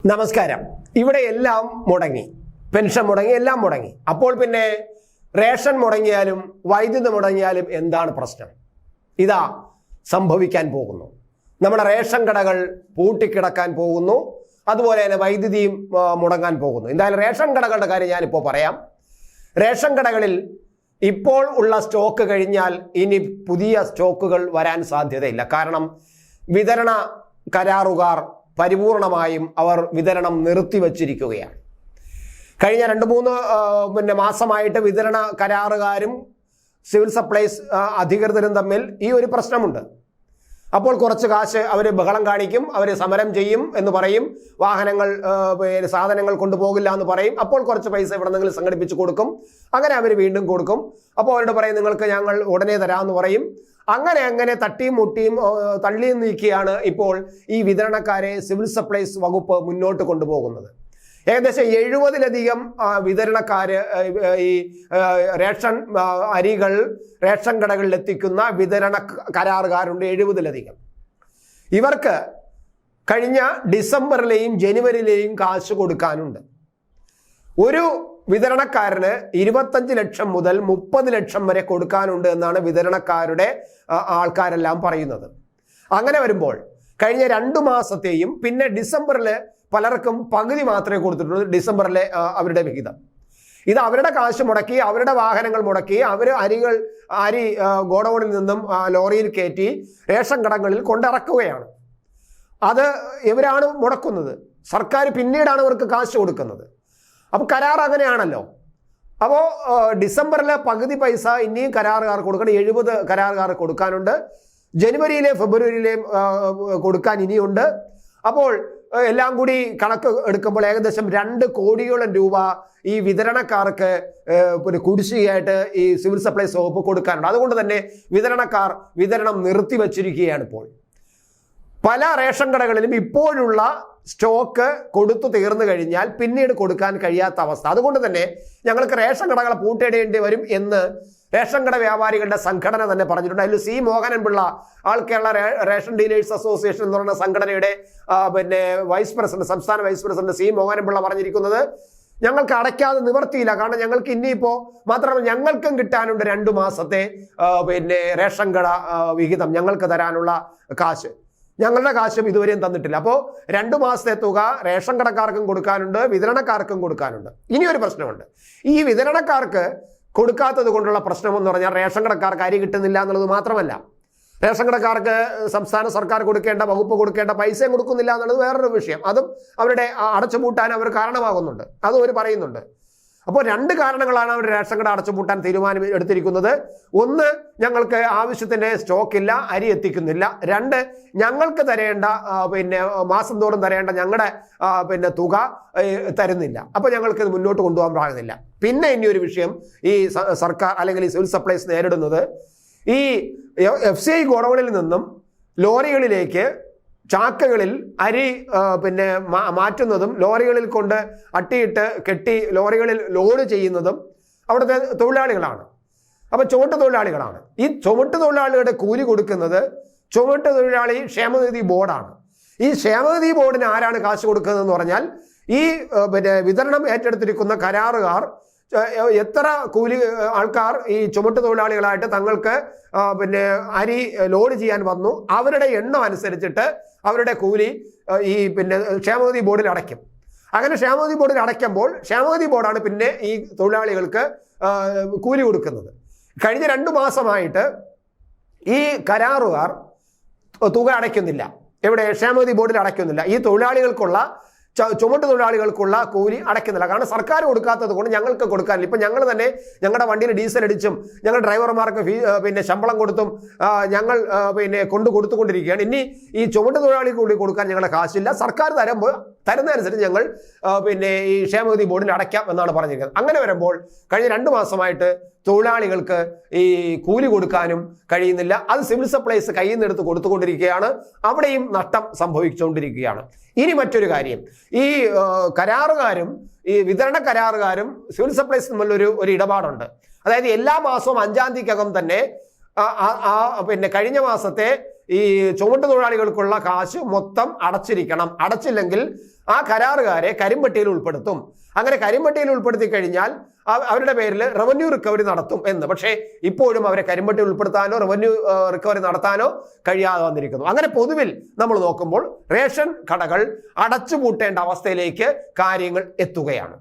നമസ്കാരം. ഇവിടെ എല്ലാം മുടങ്ങി, പെൻഷൻ മുടങ്ങി, എല്ലാം മുടങ്ങി. അപ്പോൾ പിന്നെ റേഷൻ മുടങ്ങിയാലും വൈദ്യുതി മുടങ്ങിയാലും എന്താണ് പ്രശ്നം? ഇതാ സംഭവിക്കാൻ പോകുന്നു. നമ്മുടെ റേഷൻ കടകൾ പൂട്ടിക്കിടക്കാൻ പോകുന്നു, അതുപോലെ തന്നെ വൈദ്യുതിയും മുടങ്ങാൻ പോകുന്നു. എന്തായാലും റേഷൻ കടകളുടെ കാര്യം ഞാനിപ്പോൾ പറയാം. റേഷൻ കടകളിൽ ഇപ്പോൾ ഉള്ള സ്റ്റോക്ക് കഴിഞ്ഞാൽ ഇനി പുതിയ സ്റ്റോക്കുകൾ വരാൻ സാധ്യതയില്ല. കാരണം വിതരണ കരാറുകാർ പരിപൂർണമായും അവർ വിതരണം നിർത്തിവച്ചിരിക്കുകയാണ്. കഴിഞ്ഞ 2-3 മാസമായിട്ട് വിതരണ കരാറുകാരും സിവിൽ സപ്ലൈസ് അധികൃതരും തമ്മിൽ ഈ ഒരു പ്രശ്നമുണ്ട്. അപ്പോൾ കുറച്ച് കാശ് അവർ ബഹളം കാണിക്കും, അവർ സമരം ചെയ്യും എന്ന് പറയും, വാഹനങ്ങൾ സാധനങ്ങൾ കൊണ്ടുപോകില്ല എന്ന് പറയും. അപ്പോൾ കുറച്ച് പൈസ ഇവിടെ നിങ്ങൾ സംഘടിപ്പിച്ച് കൊടുക്കും, അങ്ങനെ അവർ വീണ്ടും കൊടുക്കും. അപ്പോൾ അവരോട് പറയും നിങ്ങൾക്ക് ഞങ്ങൾ ഉടനെ തരാമെന്ന് പറയും. അങ്ങനെ തട്ടിയും മുട്ടിയും തള്ളിയും നീക്കിയാണ് ഇപ്പോൾ ഈ വിതരണക്കാരെ സിവിൽ സപ്ലൈസ് വകുപ്പ് മുന്നോട്ട് കൊണ്ടുപോകുന്നത്. ഏകദേശം 70-ലധികം വിതരണക്കാര് ഈ റേഷൻ അരികൾ റേഷൻ കടകളിൽ എത്തിക്കുന്ന വിതരണ കരാറുകാരുണ്ട്. 70-ലധികം. ഇവർക്ക് കഴിഞ്ഞ ഡിസംബറിലെയും ജനുവരിയിലെയും കാശ് കൊടുക്കാനുണ്ട്. ഒരു വിതരണക്കാരന് 25 ലക്ഷം മുതൽ 30 ലക്ഷം വരെ കൊടുക്കാനുണ്ട് എന്നാണ് വിതരണക്കാരുടെ ആൾക്കാരെല്ലാം പറയുന്നത്. അങ്ങനെ വരുമ്പോൾ കഴിഞ്ഞ 2 മാസത്തെയും പിന്നെ ഡിസംബറിൽ പലർക്കും പകുതി മാത്രമേ കൊടുത്തിട്ടുള്ളൂ. ഡിസംബറിലെ അവരുടെ വിഹിതം ഇത് അവരുടെ കാശ് മുടക്കി, അവരുടെ വാഹനങ്ങൾ മുടക്കി, അവർ അരി ഗോഡൌണിൽ നിന്നും ലോറിയിൽ കയറ്റി റേഷൻ കടകളിൽ കൊണ്ടിറക്കുകയാണ്. അത് ഇവരാണ് മുടക്കുന്നത്. സർക്കാർ പിന്നീടാണ് ഇവർക്ക് കാശ് കൊടുക്കുന്നത്. അപ്പോൾ കരാർ അങ്ങനെയാണല്ലോ. അപ്പോൾ ഡിസംബറിലെ പകുതി പൈസ ഇനിയും കരാറുകാർ കൊടുക്കണം. 70 കരാറുകാർ കൊടുക്കാനുണ്ട്. ജനുവരിയിലെ ഫെബ്രുവരിയിലെയും കൊടുക്കാൻ ഇനിയുണ്ട്. അപ്പോൾ എല്ലാം കൂടി കണക്ക് എടുക്കുമ്പോൾ ഏകദേശം 2 കോടിയോളം രൂപ ഈ വിതരണക്കാർക്ക് കുടിശ്ശികയായിട്ട് ഈ സിവിൽ സപ്ലൈസ് വകുപ്പ് കൊടുക്കാനുണ്ട്. അതുകൊണ്ട് തന്നെ വിതരണക്കാർ വിതരണം നിർത്തിവച്ചിരിക്കുകയാണ്. ഇപ്പോൾ പല റേഷൻ കടകളിലും ഇപ്പോഴുള്ള സ്റ്റോക്ക് കൊടുത്തു തീർന്നു കഴിഞ്ഞാൽ പിന്നീട് കൊടുക്കാൻ കഴിയാത്ത അവസ്ഥ. അതുകൊണ്ട് തന്നെ ഞങ്ങൾക്ക് റേഷൻ കടകളെ പൂട്ടിയിടേണ്ടി വരും എന്ന് റേഷൻ കട വ്യാപാരികളുടെ സംഘടന തന്നെ പറഞ്ഞിട്ടുണ്ട്. അതിൽ C Mohanan Pillai, all Kerala ration dealers association എന്ന് പറയുന്ന സംഘടനയുടെ വൈസ് പ്രസിഡന്റ്, സംസ്ഥാന vice president C Mohanan Pillai പറഞ്ഞിരിക്കുന്നത് ഞങ്ങൾക്ക് അടയ്ക്കാതെ നിവർത്തിയില്ല. കാരണം ഞങ്ങൾക്ക് ഇനിയിപ്പോൾ മാത്രമല്ല ഞങ്ങൾക്കും കിട്ടാനുണ്ട് 2 മാസത്തെ റേഷൻ കട വിഹിതം, ഞങ്ങൾക്ക് തരാനുള്ള കാശ്. ഞങ്ങളുടെ കാശും ഇതുവരെയും തന്നിട്ടില്ല. അപ്പോൾ 2 മാസത്തെ തുക റേഷൻ കടക്കാർക്കും കൊടുക്കാനുണ്ട്, വിതരണക്കാർക്കും കൊടുക്കാനുണ്ട്. ഇനിയൊരു പ്രശ്നമുണ്ട്. ഈ വിതരണക്കാർക്ക് കൊടുക്കാത്തത് കൊണ്ടുള്ള പ്രശ്നം എന്ന് പറഞ്ഞാൽ റേഷൻ കടക്കാർക്ക് അരി കിട്ടുന്നില്ല എന്നുള്ളത് മാത്രമല്ല, റേഷൻ കടക്കാർക്ക് സംസ്ഥാന സർക്കാർ കൊടുക്കേണ്ട, വകുപ്പ് കൊടുക്കേണ്ട പൈസയും കൊടുക്കുന്നില്ല എന്നുള്ളത് വേറൊരു വിഷയം. അതും അവരുടെ അടച്ചുപൂട്ടാൻ അവർ കാരണമാകുന്നുണ്ട്. അതും അവർ പറയുന്നുണ്ട്. അപ്പോൾ 2 കാരണങ്ങളാണ് അവർ റേഷൻ കട അടച്ചുപൂട്ടാൻ തീരുമാനം എടുത്തിരിക്കുന്നത്. ഒന്ന്, ഞങ്ങൾക്ക് ആവശ്യത്തിന് സ്റ്റോക്കില്ല, അരി എത്തിക്കുന്നില്ല. 2, ഞങ്ങൾക്ക് തരേണ്ട മാസം തോറും തരേണ്ട ഞങ്ങളുടെ തുക തരുന്നില്ല. അപ്പോൾ ഞങ്ങൾക്ക് ഇത് മുന്നോട്ട് കൊണ്ടുപോകാൻ പാകുന്നില്ല. പിന്നെ ഇനിയൊരു വിഷയം ഈ സർക്കാർ അല്ലെങ്കിൽ ഈ സിവിൽ സപ്ലൈസ് നേരിടുന്നത്, ഈ FCI ഗോഡൌണിൽ നിന്നും ലോറികളിലേക്ക് ചാക്കകളിൽ അരി മാറ്റുന്നതും ലോറികളിൽ കൊണ്ട് അട്ടിയിട്ട് കെട്ടി ലോറികളിൽ ലോഡ് ചെയ്യുന്നതും അവിടുത്തെ തൊഴിലാളികളാണ്. അപ്പം ചുമട്ട് തൊഴിലാളികളാണ്. ഈ ചുമട്ട് തൊഴിലാളികളുടെ കൂലി കൊടുക്കുന്നത് ചുമട്ട് തൊഴിലാളി ക്ഷേമനിധി ബോർഡാണ്. ഈ ക്ഷേമനിധി ബോർഡിന് ആരാണ് കാശ് കൊടുക്കുന്നതെന്ന് പറഞ്ഞാൽ ഈ വിതരണം ഏറ്റെടുത്തിരിക്കുന്ന കരാറുകാർ എത്ര കൂലി ആൾക്കാർ ഈ ചുമട്ട് തൊഴിലാളികളായിട്ട് തങ്ങൾക്ക് അരി ലോഡ് ചെയ്യാൻ വന്നു, അവരുടെ എണ്ണം അനുസരിച്ചിട്ട് അവരുടെ കൂലി ഈ ക്ഷേമനിധി ബോർഡിൽ അടയ്ക്കും. അങ്ങനെ ക്ഷേമനിധി ബോർഡിൽ അടയ്ക്കുമ്പോൾ ക്ഷേമനിധി ബോർഡാണ് പിന്നെ ഈ തൊഴിലാളികൾക്ക് കൂലി കൊടുക്കുന്നത്. കഴിഞ്ഞ 2 മാസമായിട്ട് ഈ കരാറുകാർ തുക അടയ്ക്കുന്നില്ല. എവിടെ? ക്ഷേമനിധി ബോർഡിൽ അടയ്ക്കുന്നില്ല. ഈ തൊഴിലാളികൾക്കുള്ള ചുമട്ട് തൊഴിലാളികൾക്കുള്ള കൂലി അടയ്ക്കുന്നില്ല. കാരണം സർക്കാർ കൊടുക്കാത്തത് കൊണ്ട് ഞങ്ങൾക്ക് കൊടുക്കാനില്ല. ഇപ്പം ഞങ്ങൾ തന്നെ ഞങ്ങളുടെ വണ്ടിയിൽ ഡീസൽ അടിച്ചും ഞങ്ങൾ ഡ്രൈവർമാർക്ക് ശമ്പളം കൊടുത്തും ഞങ്ങൾ കൊടുത്തുകൊണ്ടിരിക്കുകയാണ്. ഇനി ഈ ചുമട്ട് തൊഴിലാളി കൂടി കൊടുക്കാൻ ഞങ്ങളുടെ കാശില്ല. സർക്കാർ തരുന്നതനുസരിച്ച് ഞങ്ങൾ ഈ ക്ഷേമനിധി ബോർഡിൽ അടയ്ക്കാം എന്നാണ് പറഞ്ഞിരിക്കുന്നത്. അങ്ങനെ വരുമ്പോൾ കഴിഞ്ഞ 2 മാസമായിട്ട് തൊഴിലാളികൾക്ക് ഈ കൂലി കൊടുക്കാനും കഴിയുന്നില്ല. അത് സിവിൽ സപ്ലൈസ് കയ്യിൽ നിന്ന് എടുത്ത് കൊടുത്തുകൊണ്ടിരിക്കുകയാണ്. അവിടെയും നഷ്ടം സംഭവിച്ചുകൊണ്ടിരിക്കുകയാണ്. ഇനി മറ്റൊരു കാര്യം, ഈ കരാറുകാരും ഈ വിതരണ കരാറുകാരും സിവിൽ സപ്ലൈസ് തമ്മിലൊരു ഇടപാടുണ്ട്. അതായത് എല്ലാ മാസവും 5-ാം തീയതിക്കകം തന്നെ കഴിഞ്ഞ മാസത്തെ ഈ ചുമട്ട് തൊഴിലാളികൾക്കുള്ള കാശ് മൊത്തം അടച്ചിരിക്കണം. അടച്ചില്ലെങ്കിൽ ആ കരാറുകാരെ കരിമ്പട്ടിയിൽ ഉൾപ്പെടുത്തും. അങ്ങനെ കരിമ്പട്ടിയിൽ ഉൾപ്പെടുത്തി കഴിഞ്ഞാൽ അവരുടെ പേരിൽ റവന്യൂ റിക്കവറി നടത്തും എന്ന്. പക്ഷേ ഇപ്പോഴും അവരെ കരിമ്പട്ടി ഉൾപ്പെടുത്താനോ റവന്യൂ റിക്കവറി നടത്താനോ കഴിയാതെ വന്നിരിക്കുന്നു. അങ്ങനെ പൊതുവിൽ നമ്മൾ നോക്കുമ്പോൾ റേഷൻ കടകൾ അടച്ചുപൂട്ടേണ്ട അവസ്ഥയിലേക്ക് കാര്യങ്ങൾ എത്തുകയാണ്.